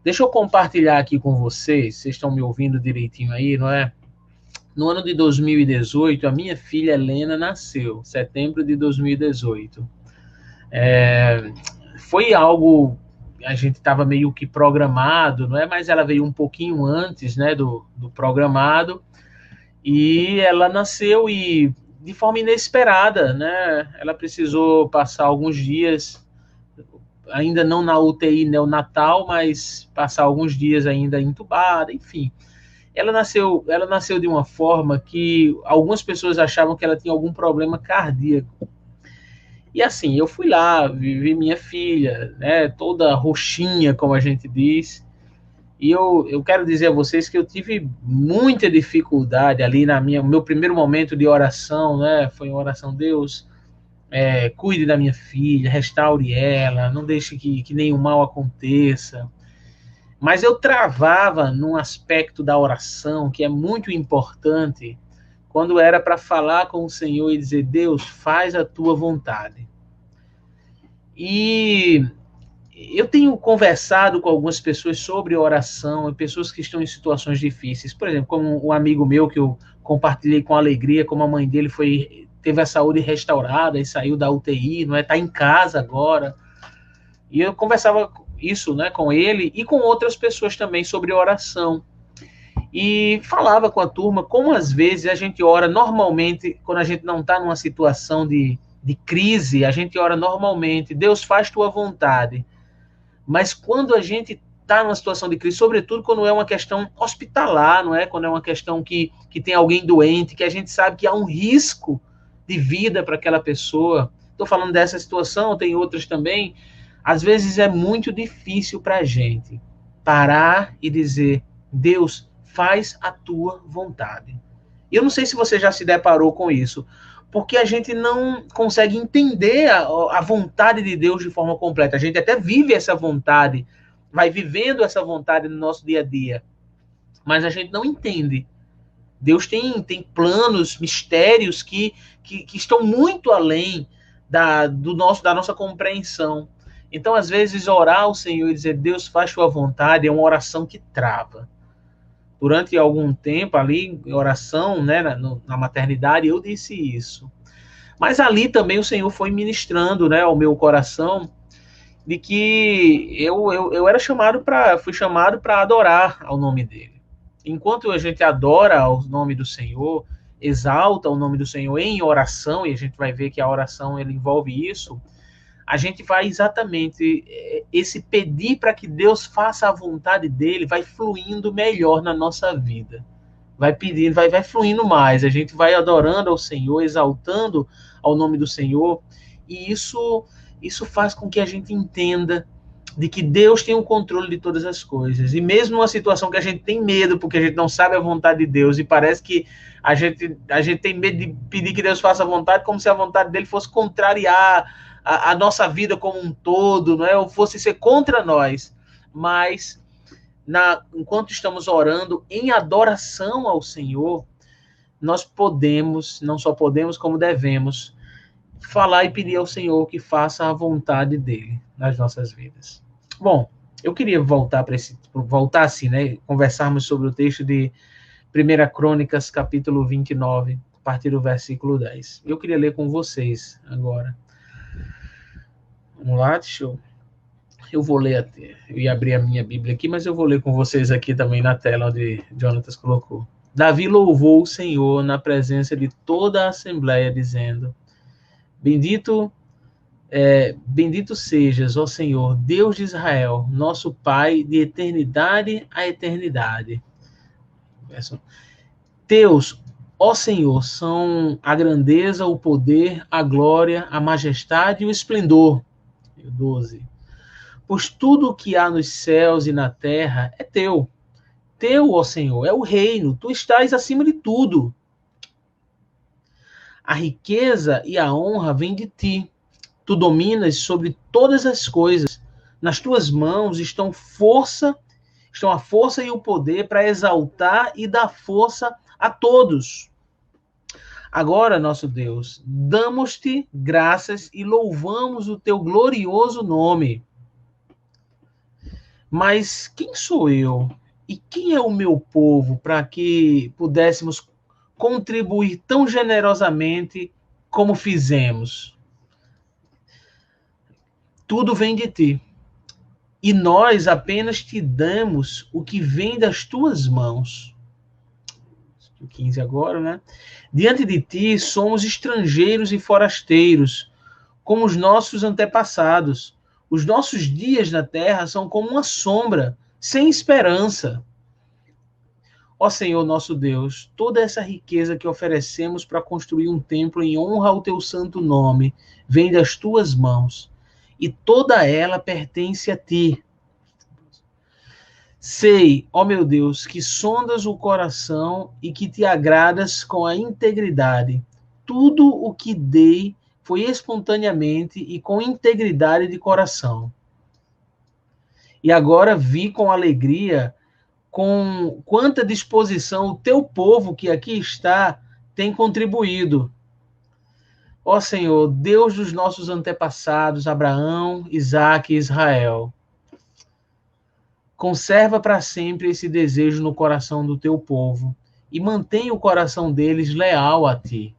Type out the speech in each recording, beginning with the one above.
Deixa eu compartilhar aqui com vocês. Vocês estão me ouvindo direitinho aí, não é? No ano de 2018, a minha filha Helena nasceu, setembro de 2018. Foi algo, a gente estava meio que programado, não é? Mas ela veio um pouquinho antes, né, do programado, e ela nasceu e de forma inesperada, né? Ela precisou passar alguns dias, ainda não na UTI neonatal, mas passar alguns dias ainda entubada, enfim. Ela nasceu de uma forma que algumas pessoas achavam que ela tinha algum problema cardíaco. E assim, eu fui lá, vi minha filha, né, toda roxinha, como a gente diz, e eu quero dizer a vocês que eu tive muita dificuldade ali no meu primeiro momento de oração, né, foi uma oração, Deus, cuide da minha filha, restaure ela, não deixe que nenhum mal aconteça. Mas eu travava num aspecto da oração que é muito importante, quando era para falar com o Senhor e dizer, Deus, faz a tua vontade. E eu tenho conversado com algumas pessoas sobre oração, pessoas que estão em situações difíceis. Por exemplo, como um amigo meu que eu compartilhei com alegria, como a mãe dele teve a saúde restaurada e saiu da UTI, não é? Está em casa agora. E eu conversava isso, né, com ele e com outras pessoas também sobre oração. E falava com a turma como às vezes a gente ora normalmente, quando a gente não está numa situação de crise, a gente ora normalmente, Deus faz tua vontade. Mas quando a gente está numa situação de crise, sobretudo quando é uma questão hospitalar, não é? Quando é uma questão que tem alguém doente, que a gente sabe que há um risco de vida para aquela pessoa. Estou falando dessa situação, tem outras também. Às vezes é muito difícil para a gente parar e dizer, Deus, faz a tua vontade. Eu não sei se você já se deparou com isso, porque a gente não consegue entender a vontade de Deus de forma completa. A gente até vive essa vontade, vai vivendo essa vontade no nosso dia a dia, mas a gente não entende. Deus tem planos, mistérios que estão muito além da nossa compreensão. Então, às vezes, orar ao Senhor e dizer, Deus, faz tua vontade, é uma oração que trava. Durante algum tempo ali, em oração, né, na maternidade, eu disse isso. Mas ali também o Senhor foi ministrando, né, ao meu coração, de que eu era fui chamado para adorar ao nome dele. Enquanto a gente adora ao nome do Senhor, exalta o nome do Senhor em oração, e a gente vai ver que a oração ele envolve isso, a gente vai exatamente esse pedir para que Deus faça a vontade dele, vai fluindo melhor na nossa vida. Vai pedindo, vai fluindo mais. A gente vai adorando ao Senhor, exaltando ao nome do Senhor, e isso faz com que a gente entenda de que Deus tem o controle de todas as coisas. E mesmo numa situação que a gente tem medo, porque a gente não sabe a vontade de Deus, e parece que a gente tem medo de pedir que Deus faça a vontade, como se a vontade dele fosse contrariar a nossa vida como um todo, não é? Ou fosse ser contra nós. Mas enquanto estamos orando em adoração ao Senhor, nós podemos, não só podemos, como devemos, falar e pedir ao Senhor que faça a vontade dele nas nossas vidas. Bom, eu queria voltar assim, né? Conversarmos sobre o texto de 1 Crônicas, capítulo 29, a partir do versículo 10. Eu queria ler com vocês agora. Vamos lá, eu vou ler até. Eu ia abrir a minha Bíblia aqui, mas eu vou ler com vocês aqui também na tela onde Jonatas colocou. Davi louvou o Senhor na presença de toda a Assembleia, dizendo: Bendito sejas, ó Senhor, Deus de Israel, nosso Pai, de eternidade a eternidade. Teus, ó Senhor, são a grandeza, o poder, a glória, a majestade e o esplendor. 12. Pois tudo o que há nos céus e na terra é teu. Teu, ó Senhor, é o reino, tu estás acima de tudo. A riqueza e a honra vêm de ti. Tu dominas sobre todas as coisas. Nas tuas mãos estão a força e o poder para exaltar e dar força a todos. Agora, nosso Deus, damos-te graças e louvamos o teu glorioso nome. Mas quem sou eu? E quem é o meu povo para que pudéssemos contribuir tão generosamente como fizemos? Tudo vem de ti. E nós apenas te damos o que vem das tuas mãos. 15 agora, né? Diante de ti somos estrangeiros e forasteiros, como os nossos antepassados. Os nossos dias na terra são como uma sombra, sem esperança. Ó Senhor nosso Deus, toda essa riqueza que oferecemos para construir um templo em honra ao teu santo nome vem das tuas mãos, e toda ela pertence a ti. Sei, ó meu Deus, que sondas o coração e que te agradas com a integridade. Tudo o que dei foi espontaneamente e com integridade de coração. E agora vi com alegria com quanta disposição o teu povo que aqui está tem contribuído. Ó Senhor, Deus dos nossos antepassados, Abraão, Isaque e Israel, conserva para sempre esse desejo no coração do teu povo e mantém o coração deles leal a ti.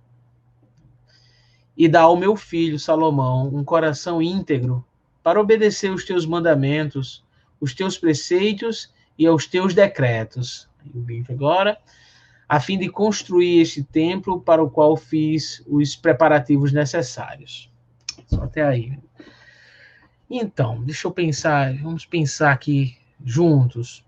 E dá ao meu filho Salomão um coração íntegro para obedecer os teus mandamentos, os teus preceitos e aos teus decretos. Agora, a fim de construir este templo para o qual fiz os preparativos necessários. Só até aí. Então, deixa eu pensar, vamos pensar aqui juntos.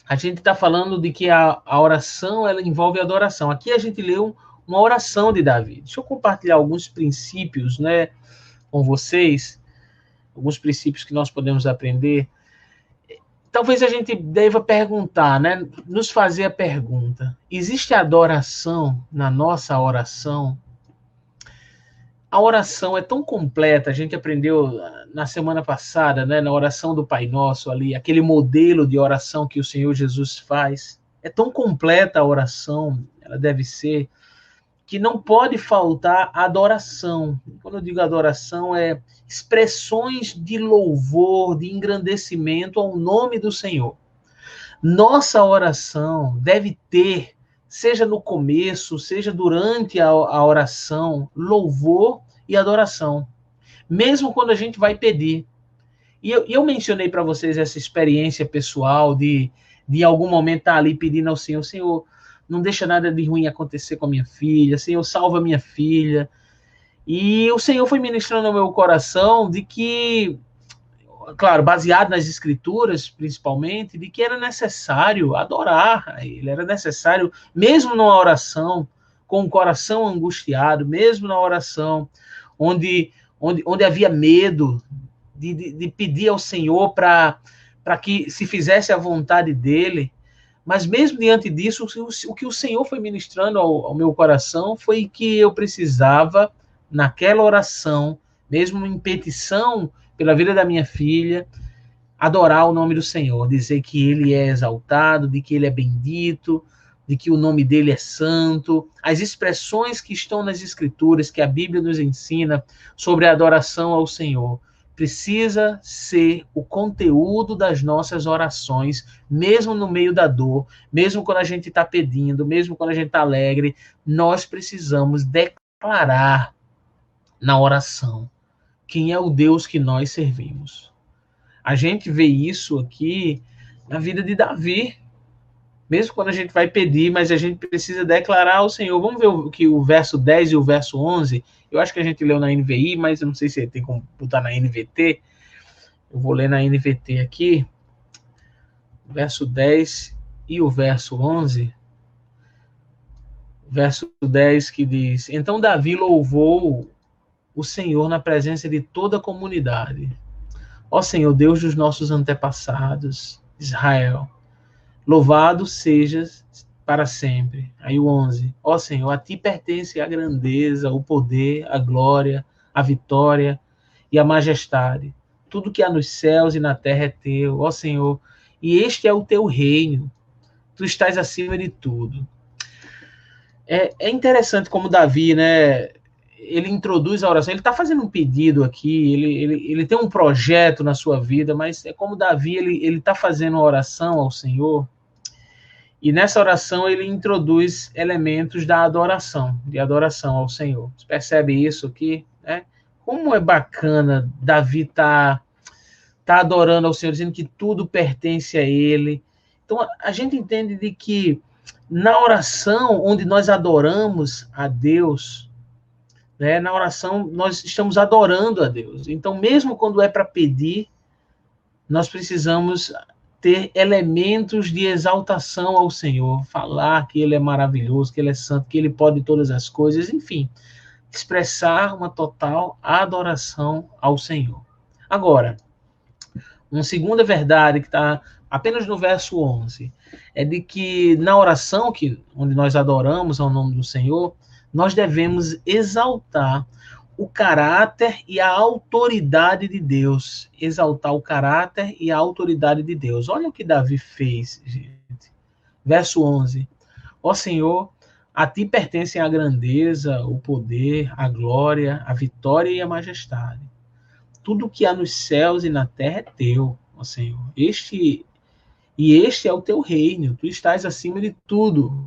A gente está falando de que a oração ela envolve adoração. Aqui a gente leu uma oração de Davi. Deixa eu compartilhar alguns princípios, né, com vocês, alguns princípios que nós podemos aprender. Talvez a gente deva perguntar, né, nos fazer a pergunta: existe adoração na nossa oração? A oração é tão completa, a gente aprendeu na semana passada, né, na oração do Pai Nosso ali, aquele modelo de oração que o Senhor Jesus faz. É tão completa a oração, ela deve ser, que não pode faltar adoração. Quando eu digo adoração, é expressões de louvor, de engrandecimento ao nome do Senhor. Nossa oração deve ter, seja no começo, seja durante a oração, louvor e adoração. Mesmo quando a gente vai pedir. E eu mencionei para vocês essa experiência pessoal de em algum momento estar ali pedindo ao Senhor: Senhor, não deixa nada de ruim acontecer com a minha filha, Senhor, salva minha filha. E o Senhor foi ministrando no meu coração de que, claro, baseado nas escrituras, principalmente, de que era necessário adorar a Ele, era necessário, mesmo numa oração, com o coração angustiado, mesmo na oração, onde havia medo de pedir ao Senhor para que se fizesse a vontade dEle, mas mesmo diante disso, o que o Senhor foi ministrando ao meu coração foi que eu precisava, naquela oração, mesmo em petição pela vida da minha filha, adorar o nome do Senhor, dizer que Ele é exaltado, de que Ele é bendito, de que o nome dEle é santo. As expressões que estão nas Escrituras, que a Bíblia nos ensina sobre a adoração ao Senhor, precisa ser o conteúdo das nossas orações, mesmo no meio da dor, mesmo quando a gente está pedindo, mesmo quando a gente está alegre, nós precisamos declarar na oração quem é o Deus que nós servimos. A gente vê isso aqui na vida de Davi, mesmo quando a gente vai pedir, mas a gente precisa declarar ao Senhor. Vamos ver o que o verso 10 e o verso 11, eu acho que a gente leu na NVI, mas eu não sei se tem como botar na NVT. Eu vou ler na NVT aqui, verso 10 e o verso 11. Verso 10 que diz: Então Davi louvou o Senhor na presença de toda a comunidade. Ó Senhor, Deus dos nossos antepassados, Israel, louvado sejas para sempre. Aí o 11. Ó Senhor, a ti pertence a grandeza, o poder, a glória, a vitória e a majestade. Tudo que há nos céus e na terra é teu, ó Senhor, e este é o teu reino. Tu estás acima de tudo. É interessante como Davi, né? ele introduz a oração, ele está fazendo um pedido aqui, ele tem um projeto na sua vida, mas é como Davi, ele está fazendo uma oração ao Senhor, e nessa oração ele introduz elementos da adoração, de adoração ao Senhor. Você percebe isso aqui, né? Como é bacana Davi tá adorando ao Senhor, dizendo que tudo pertence a Ele. Então a gente entende de que na oração, onde nós adoramos a Deus, né, na oração nós estamos adorando a Deus. Então, mesmo quando é para pedir, nós precisamos ter elementos de exaltação ao Senhor, falar que Ele é maravilhoso, que Ele é santo, que Ele pode todas as coisas, enfim, expressar uma total adoração ao Senhor. Agora, uma segunda verdade que está apenas no verso 11, é de que na oração onde nós adoramos ao nome do Senhor, nós devemos exaltar o caráter e a autoridade de Deus. Exaltar o caráter e a autoridade de Deus. Olha o que Davi fez, gente. Verso 11. Ó Senhor, a ti pertencem a grandeza, o poder, a glória, a vitória e a majestade. Tudo que há nos céus e na terra é teu, ó Senhor. Este é o teu reino, tu estás acima de tudo.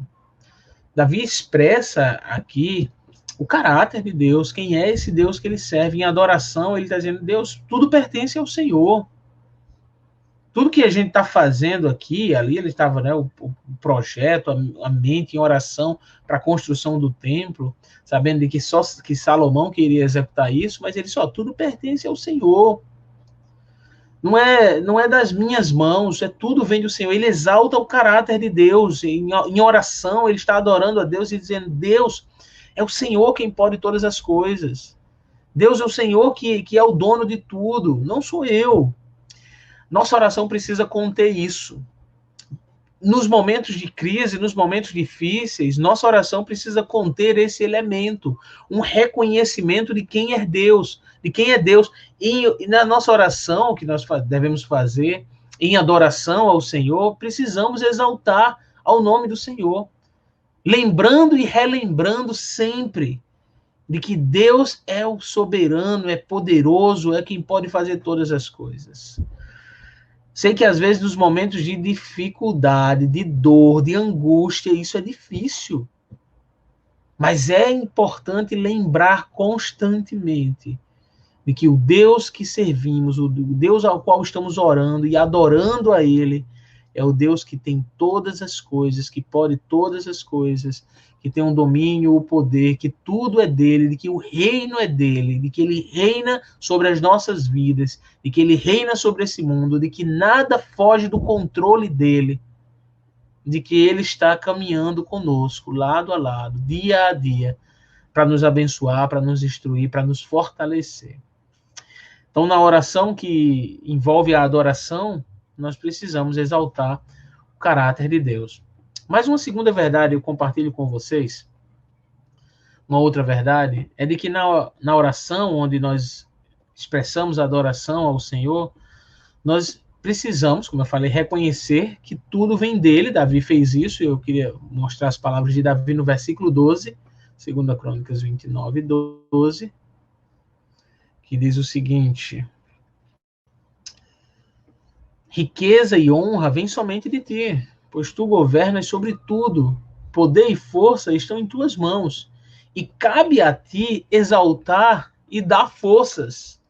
Davi expressa aqui o caráter de Deus, quem é esse Deus que ele serve. Em adoração, ele está dizendo, Deus, tudo pertence ao Senhor. Tudo que a gente está fazendo aqui, ali ele estava, né, o projeto, a mente em oração para a construção do templo, sabendo de que só que Salomão queria executar isso, mas ele só, tudo pertence ao Senhor. Não é das minhas mãos, tudo vem do Senhor. Ele exalta o caráter de Deus. Em oração, ele está adorando a Deus e dizendo, Deus, é o Senhor quem pode todas as coisas. Deus é o Senhor que é o dono de tudo, não sou eu. Nossa oração precisa conter isso. Nos momentos de crise, nos momentos difíceis, nossa oração precisa conter esse elemento, um reconhecimento de quem é Deus, E na nossa oração, que nós devemos fazer, em adoração ao Senhor, precisamos exaltar ao nome do Senhor, lembrando e relembrando sempre de que Deus é o soberano, é poderoso, é quem pode fazer todas as coisas. Sei que às vezes nos momentos de dificuldade, de dor, de angústia, isso é difícil. Mas é importante lembrar constantemente de que o Deus que servimos, o Deus ao qual estamos orando e adorando a Ele, é o Deus que tem todas as coisas, que pode todas as coisas, que tem um domínio, o poder, que tudo é dele, de que o reino é dele, de que ele reina sobre as nossas vidas, de que ele reina sobre esse mundo, de que nada foge do controle dele, de que ele está caminhando conosco, lado a lado, dia a dia, para nos abençoar, para nos instruir, para nos fortalecer. Então, na oração que envolve a adoração, nós precisamos exaltar o caráter de Deus. Mas uma segunda verdade eu compartilho com vocês, uma outra verdade, é de que na oração, onde nós expressamos a adoração ao Senhor, nós precisamos, como eu falei, reconhecer que tudo vem dele. Davi fez isso, e eu queria mostrar as palavras de Davi no versículo 12, 2 Crônicas 29, 12, que diz o seguinte: riqueza e honra vêm somente de ti, pois tu governas sobre tudo, poder e força estão em tuas mãos, e cabe a ti exaltar e dar forças.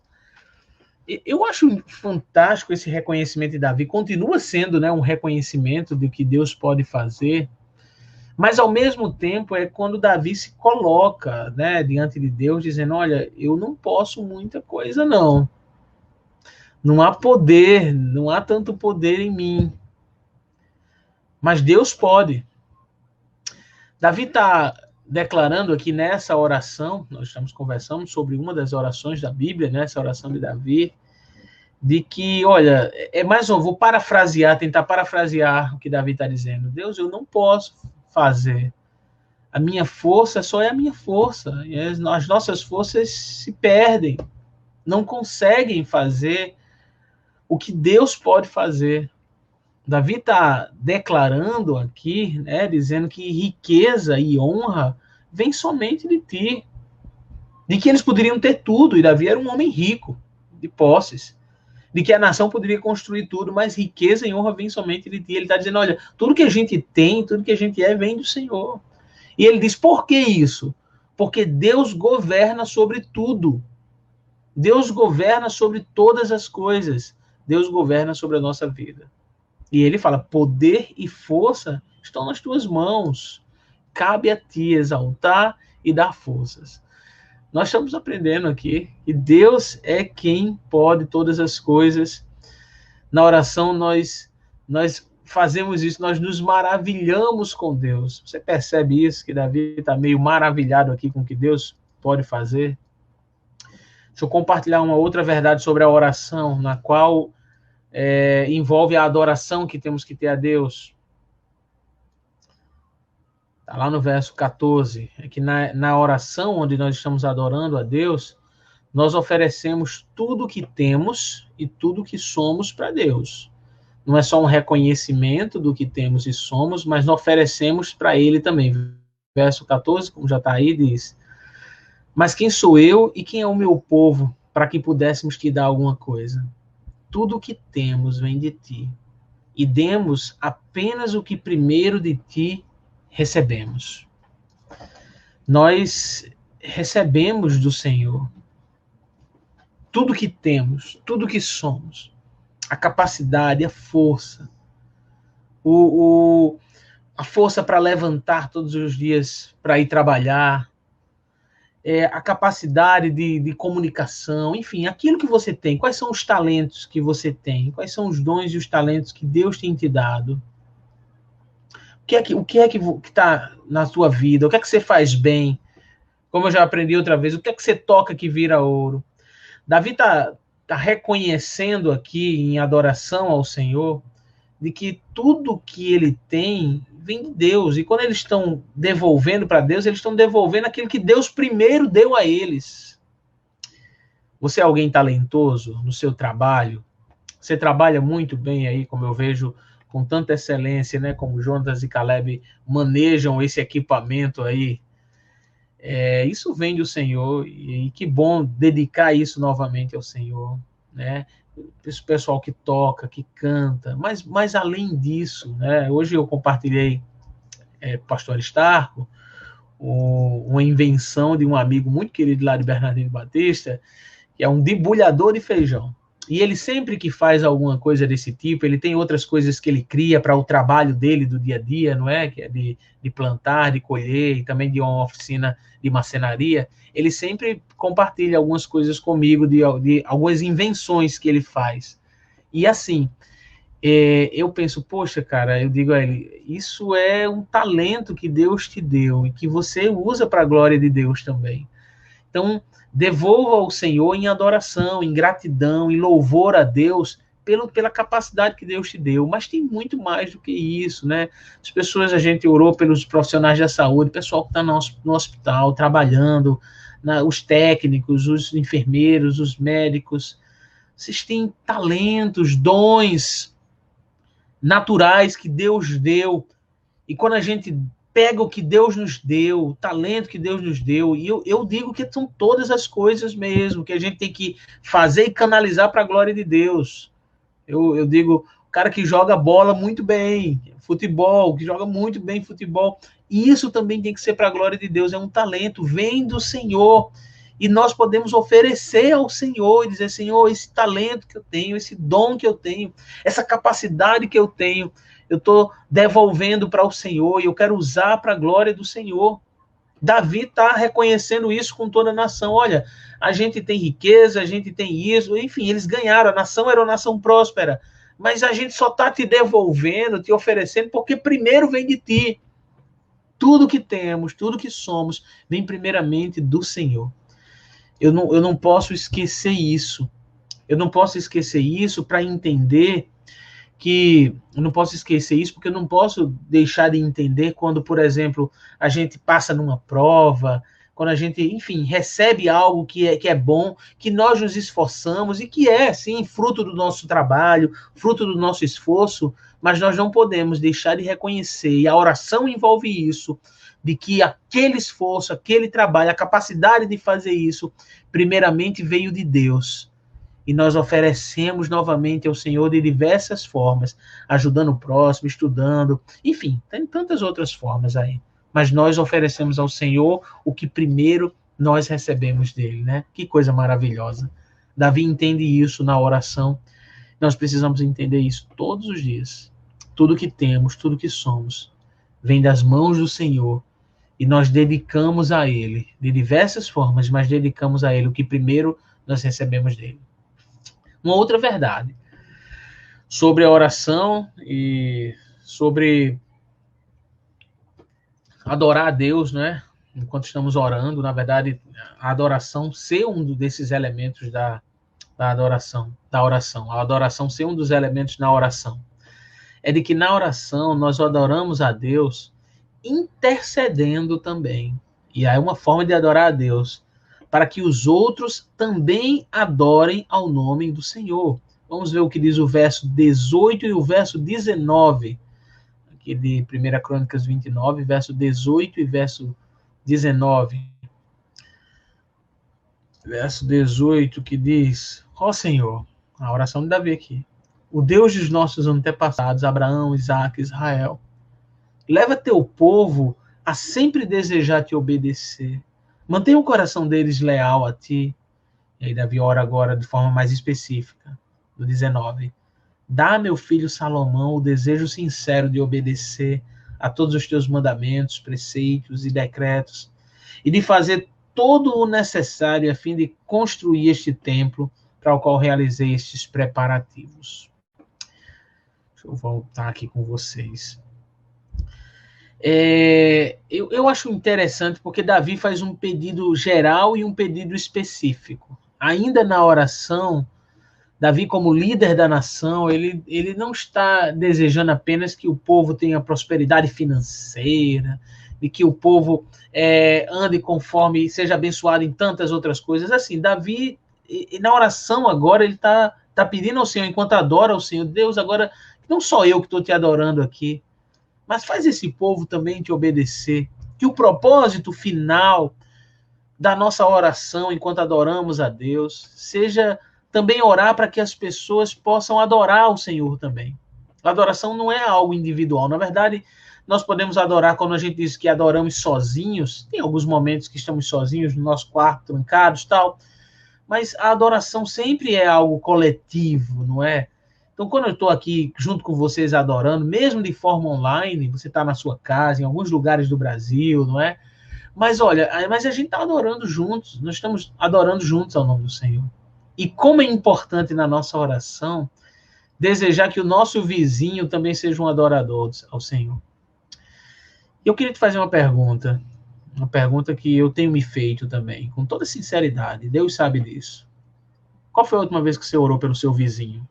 Eu acho fantástico esse reconhecimento de Davi, continua sendo, né, um reconhecimento do que Deus pode fazer, mas ao mesmo tempo é quando Davi se coloca, né, diante de Deus, dizendo, olha, eu não posso muita coisa não, não há poder, não há tanto poder em mim, mas Deus pode. Davi está declarando aqui nessa oração, nós estamos conversando sobre uma das orações da Bíblia, né, essa oração de Davi, de que, olha, vou tentar parafrasear o que Davi está dizendo. Deus, eu não posso fazer. A minha força só é a minha força. E as nossas forças se perdem, não conseguem fazer o que Deus pode fazer. Davi está declarando aqui, né, dizendo que riqueza e honra vem somente de ti. de que eles poderiam ter tudo, e Davi era um homem rico, de posses, de que a nação poderia construir tudo, mas riqueza e honra vem somente de ti. Ele está dizendo, olha, tudo que a gente tem, tudo que a gente é, vem do Senhor. E ele diz, por que isso? Porque Deus governa sobre tudo. Deus governa sobre todas as coisas. Deus governa sobre a nossa vida. E ele fala, poder e força estão nas tuas mãos. Cabe a ti exaltar e dar forças. Nós estamos aprendendo aqui que Deus é quem pode todas as coisas. Na oração nós fazemos isso, nós nos maravilhamos com Deus. Você percebe isso, que Davi está meio maravilhado aqui com o que Deus pode fazer? Deixa eu compartilhar uma outra verdade sobre a oração, na qual envolve a adoração que temos que ter a Deus. Está lá no verso 14, é que na oração onde nós estamos adorando a Deus, nós oferecemos tudo que temos e tudo que somos para Deus. Não é só um reconhecimento do que temos e somos, mas nós oferecemos para Ele também. Verso 14, como já está aí, diz, mas quem sou eu e quem é o meu povo para que pudéssemos te dar alguma coisa? Tudo o que temos vem de ti, e demos apenas o que primeiro de ti recebemos. Nós recebemos do Senhor tudo que temos, tudo que somos, a capacidade, a força, a força para levantar todos os dias, para ir trabalhar, a capacidade de comunicação, enfim, aquilo que você tem. Quais são os talentos que você tem? Quais são os dons e os talentos que Deus tem te dado? O que é que está na sua vida? O que é que você faz bem? Como eu já aprendi outra vez, o que é que você toca que vira ouro? Davi está reconhecendo aqui em adoração ao Senhor de que tudo que ele tem vem de Deus. E quando eles estão devolvendo para Deus, eles estão devolvendo aquilo que Deus primeiro deu a eles. Você é alguém talentoso no seu trabalho? Você trabalha muito bem aí, como eu vejo, com tanta excelência, né? Como Jonas e Caleb manejam esse equipamento aí. Isso vem do Senhor, e que bom dedicar isso novamente ao Senhor, né? Esse pessoal que toca, que canta, mas além disso, né? Hoje eu compartilhei Pastor Aristarco, uma invenção de um amigo muito querido lá de Bernardino Batista, que é um debulhador de feijão. E ele sempre que faz alguma coisa desse tipo, ele tem outras coisas que ele cria para o trabalho dele do dia a dia, não é? Que é de plantar, de colher, e também de uma oficina de marcenaria. Ele sempre compartilha algumas coisas comigo, de algumas invenções que ele faz. E assim, eu penso, poxa, cara, eu digo a ele, isso é um talento que Deus te deu e que você usa para a glória de Deus também. Então, devolva ao Senhor em adoração, em gratidão, em louvor a Deus pela capacidade que Deus te deu. Mas tem muito mais do que isso, né? As pessoas, a gente orou pelos profissionais da saúde, pessoal que está no hospital, trabalhando, os técnicos, os enfermeiros, os médicos. Vocês têm talentos, dons naturais que Deus deu. E quando a gente pega o que Deus nos deu, o talento que Deus nos deu, e eu digo que são todas as coisas mesmo, que a gente tem que fazer e canalizar para a glória de Deus. Eu digo, o cara que joga bola muito bem, futebol, que joga muito bem futebol, e isso também tem que ser para a glória de Deus, é um talento, vem do Senhor, e nós podemos oferecer ao Senhor, e dizer, Senhor, esse talento que eu tenho, esse dom que eu tenho, essa capacidade que eu tenho, eu estou devolvendo para o Senhor e eu quero usar para a glória do Senhor. Davi está reconhecendo isso com toda a nação. Olha, a gente tem riqueza, a gente tem isso, enfim, eles ganharam, a nação era uma nação próspera, mas a gente só está te devolvendo, te oferecendo, porque primeiro vem de ti. Tudo que temos, tudo que somos, vem primeiramente do Senhor. Eu não posso esquecer isso. Eu não posso esquecer isso para entender que eu não posso esquecer isso, porque eu não posso deixar de entender quando, por exemplo, a gente passa numa prova, quando a gente, enfim, recebe algo que é bom, que nós nos esforçamos e que é, sim, fruto do nosso trabalho, fruto do nosso esforço, mas nós não podemos deixar de reconhecer, e a oração envolve isso, de que aquele esforço, aquele trabalho, a capacidade de fazer isso, primeiramente veio de Deus. E nós oferecemos novamente ao Senhor de diversas formas, ajudando o próximo, estudando, enfim, tem tantas outras formas aí. Mas nós oferecemos ao Senhor o que primeiro nós recebemos dele, né? Que coisa maravilhosa. Davi entende isso na oração. Nós precisamos entender isso todos os dias. Tudo que temos, tudo que somos, vem das mãos do Senhor. E nós dedicamos a Ele, de diversas formas, mas dedicamos a Ele o que primeiro nós recebemos dele. Uma outra verdade sobre a oração e sobre adorar a Deus, né? Enquanto estamos orando, na verdade, a adoração ser um desses elementos da adoração, da oração. A adoração ser um dos elementos na oração. É de que na oração nós adoramos a Deus intercedendo também. E aí é uma forma de adorar a Deus, para que os outros também adorem ao nome do Senhor. Vamos ver o que diz o verso 18 e o verso 19, aqui de 1 Crônicas 29, verso 18 e verso 19. Verso 18 que diz: ó Senhor, a oração de Davi aqui, o Deus dos nossos antepassados, Abraão, Isaque, Israel, leva teu povo a sempre desejar te obedecer. Mantenha o coração deles leal a ti. E aí Davi ora agora de forma mais específica, no 19. Dá, meu filho Salomão, o desejo sincero de obedecer a todos os teus mandamentos, preceitos e decretos, e de fazer todo o necessário a fim de construir este templo para o qual realizei estes preparativos. Deixa eu voltar aqui com vocês. Eu acho interessante porque Davi faz um pedido geral e um pedido específico. Ainda na oração, Davi, como líder da nação, ele não está desejando apenas que o povo tenha prosperidade financeira, de que o povo ande conforme, seja abençoado em tantas outras coisas. Assim, Davi, na oração agora, ele está pedindo ao Senhor, enquanto adora ao Senhor, Deus, agora, não só eu que estou te adorando aqui, mas faz esse povo também te obedecer. Que o propósito final da nossa oração, enquanto adoramos a Deus, seja também orar para que as pessoas possam adorar o Senhor também. A adoração não é algo individual. Na verdade, nós podemos adorar quando a gente diz que adoramos sozinhos. Tem alguns momentos que estamos sozinhos no nosso quarto, trancados, tal. Mas a adoração sempre é algo coletivo, não é? Então, quando eu estou aqui junto com vocês adorando, mesmo de forma online, você está na sua casa, em alguns lugares do Brasil, não é? Mas olha, mas a gente está adorando juntos, nós estamos adorando juntos ao nome do Senhor. E como é importante na nossa oração desejar que o nosso vizinho também seja um adorador ao Senhor. E eu queria te fazer uma pergunta que eu tenho me feito também, com toda sinceridade, Deus sabe disso. Qual foi a última vez que você orou pelo seu vizinho?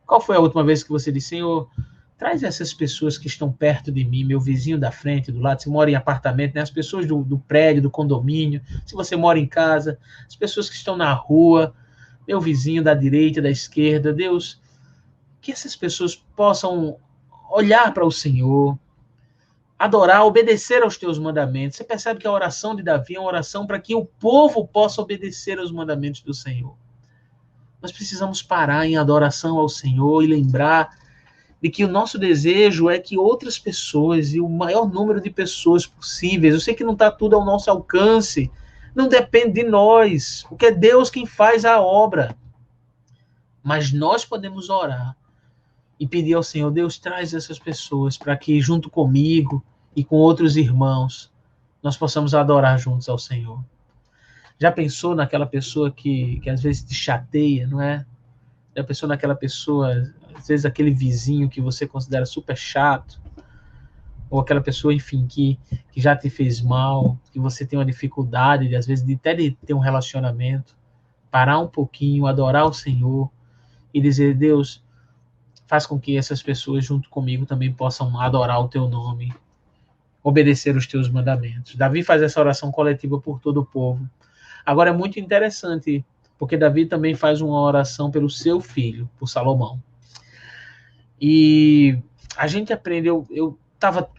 Qual foi a última vez que você disse, Senhor, traz essas pessoas que estão perto de mim, meu vizinho da frente, do lado, se mora em apartamento, né? As pessoas do prédio, do condomínio, se você mora em casa, as pessoas que estão na rua, meu vizinho da direita, da esquerda, Deus, que essas pessoas possam olhar para o Senhor, adorar, obedecer aos teus mandamentos. Você percebe que a oração de Davi é uma oração para que o povo possa obedecer aos mandamentos do Senhor. Nós precisamos parar em adoração ao Senhor e lembrar de que o nosso desejo é que outras pessoas, e o maior número de pessoas possíveis, eu sei que não está tudo ao nosso alcance, não depende de nós, porque é Deus quem faz a obra. Mas nós podemos orar e pedir ao Senhor, Deus, traz essas pessoas para que, junto comigo e com outros irmãos, nós possamos adorar juntos ao Senhor. Já pensou naquela pessoa que às vezes te chateia, não é? Já pensou naquela pessoa, às vezes aquele vizinho que você considera super chato, ou aquela pessoa, enfim, que já te fez mal, que você tem uma dificuldade, de, às vezes, de até de ter um relacionamento, parar um pouquinho, adorar o Senhor e dizer, Deus, faz com que essas pessoas junto comigo também possam adorar o teu nome, obedecer os teus mandamentos. Davi faz essa oração coletiva por todo o povo. Agora é muito interessante, porque Davi também faz uma oração pelo seu filho, por Salomão. E a gente aprende, eu estava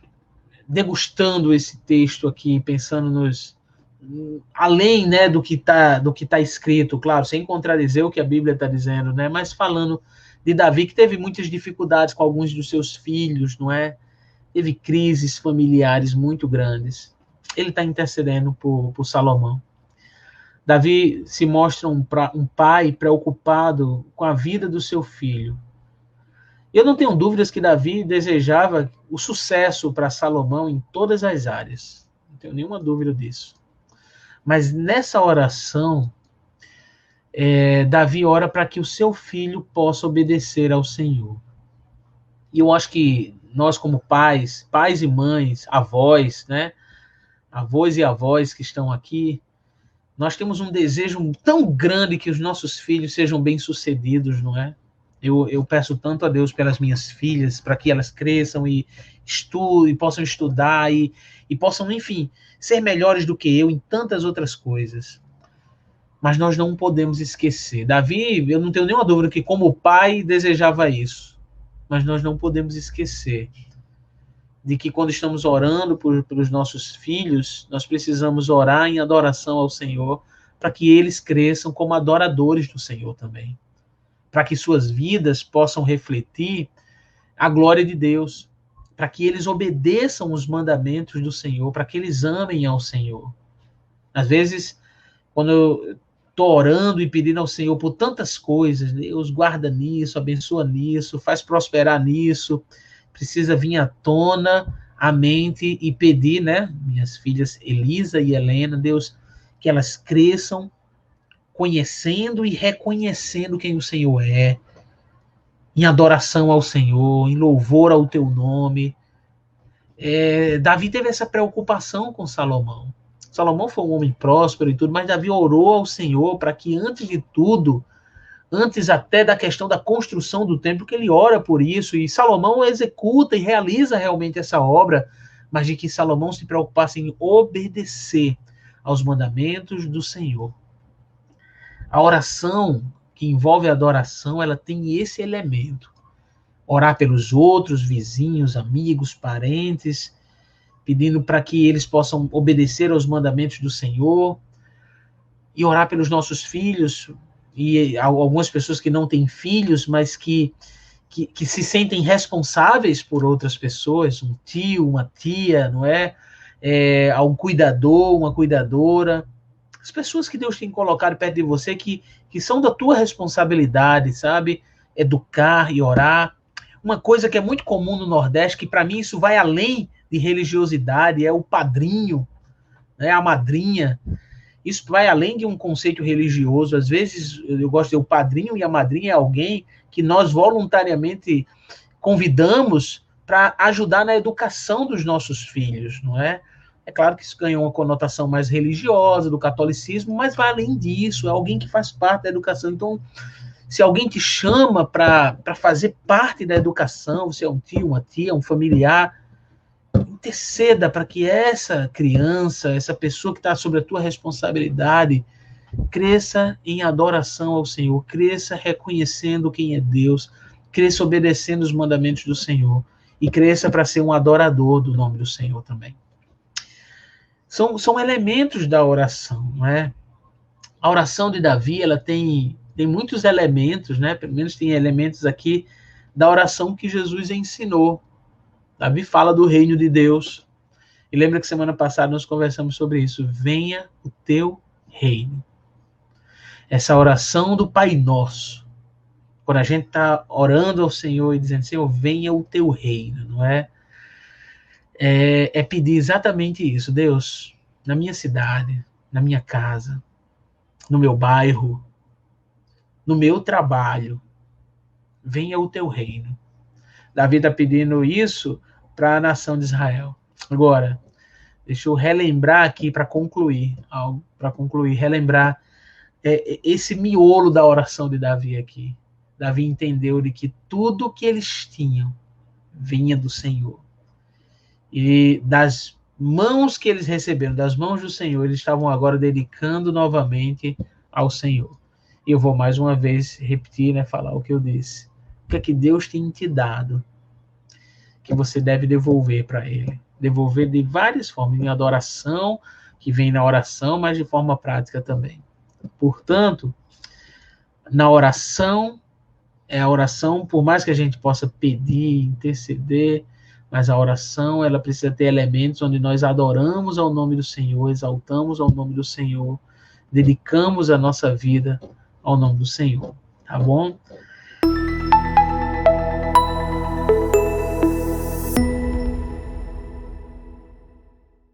degustando esse texto aqui, pensando além, né, do que tá escrito, claro, sem contradizer o que a Bíblia está dizendo, né, mas falando de Davi, que teve muitas dificuldades com alguns dos seus filhos, não é? Teve crises familiares muito grandes. Ele está intercedendo por Salomão. Davi se mostra um pai preocupado com a vida do seu filho. Eu não tenho dúvidas que Davi desejava o sucesso para Salomão em todas as áreas. Não tenho nenhuma dúvida disso. Mas nessa oração, Davi ora para que o seu filho possa obedecer ao Senhor. E eu acho que nós, como pais e mães, avós, né? Avós e avós que estão aqui, nós temos um desejo tão grande que os nossos filhos sejam bem-sucedidos, não é? Eu peço tanto a Deus pelas minhas filhas, para que elas cresçam e estudem, possam estudar e possam, enfim, ser melhores do que eu em tantas outras coisas. Mas nós não podemos esquecer. Davi, eu não tenho nenhuma dúvida que como pai desejava isso. Mas nós não podemos esquecer de que quando estamos orando pelos nossos filhos, nós precisamos orar em adoração ao Senhor, para que eles cresçam como adoradores do Senhor também. Para que suas vidas possam refletir a glória de Deus, para que eles obedeçam os mandamentos do Senhor, para que eles amem ao Senhor. Às vezes, quando eu estou orando e pedindo ao Senhor por tantas coisas, Deus guarda nisso, abençoa nisso, faz prosperar nisso, precisa vir à tona a mente e pedir, né, minhas filhas Elisa e Helena, Deus, que elas cresçam conhecendo e reconhecendo quem o Senhor é, em adoração ao Senhor, em louvor ao teu nome. Davi teve essa preocupação com Salomão. Salomão foi um homem próspero e tudo, mas Davi orou ao Senhor para que, antes de tudo, antes até da questão da construção do templo, que ele ora por isso, e Salomão executa e realiza realmente essa obra, mas de que Salomão se preocupasse em obedecer aos mandamentos do Senhor. A oração que envolve a adoração, ela tem esse elemento. Orar pelos outros, vizinhos, amigos, parentes, pedindo para que eles possam obedecer aos mandamentos do Senhor, e orar pelos nossos filhos, e algumas pessoas que não têm filhos, mas que se sentem responsáveis por outras pessoas, um tio, uma tia, não é? Um cuidador, uma cuidadora. As pessoas que Deus tem colocado perto de você, que são da tua responsabilidade, sabe? Educar e orar. Uma coisa que é muito comum no Nordeste, que para mim isso vai além de religiosidade, é o padrinho, né? A madrinha. Isso vai além de um conceito religioso. Às vezes, eu gosto de dizer, o padrinho e a madrinha é alguém que nós voluntariamente convidamos para ajudar na educação dos nossos filhos, não é? É claro que isso ganhou uma conotação mais religiosa, do catolicismo, mas vai além disso, é alguém que faz parte da educação. Então, se alguém te chama para fazer parte da educação, você é um tio, uma tia, um familiar, interceda para que essa criança, essa pessoa que está sob a tua responsabilidade, cresça em adoração ao Senhor, cresça reconhecendo quem é Deus, cresça obedecendo os mandamentos do Senhor e cresça para ser um adorador do nome do Senhor também. São elementos da oração, não é? A oração de Davi, ela tem muitos elementos, né? Pelo menos tem elementos aqui da oração que Jesus ensinou. Davi fala do reino de Deus. E lembra que semana passada nós conversamos sobre isso. Venha o teu reino. Essa oração do Pai Nosso. Quando a gente está orando ao Senhor e dizendo, Senhor, venha o teu reino, não é? É pedir exatamente isso. Deus, na minha cidade, na minha casa, no meu bairro, no meu trabalho, venha o teu reino. Davi está pedindo isso para a nação de Israel. Agora, deixa eu relembrar aqui para concluir, relembrar esse miolo da oração de Davi aqui. Davi entendeu de que tudo que eles tinham vinha do Senhor. E das mãos que eles receberam, das mãos do Senhor, eles estavam agora dedicando novamente ao Senhor. E eu vou mais uma vez repetir, né, falar o que eu disse. O que é que Deus tem te dado que você deve devolver para Ele? devolver de várias formas, em adoração, que vem na oração, mas de forma prática também. Portanto, na oração, a oração, por mais que a gente possa pedir, interceder, mas a oração, ela precisa ter elementos onde nós adoramos ao nome do Senhor, exaltamos ao nome do Senhor, dedicamos a nossa vida ao nome do Senhor, tá bom?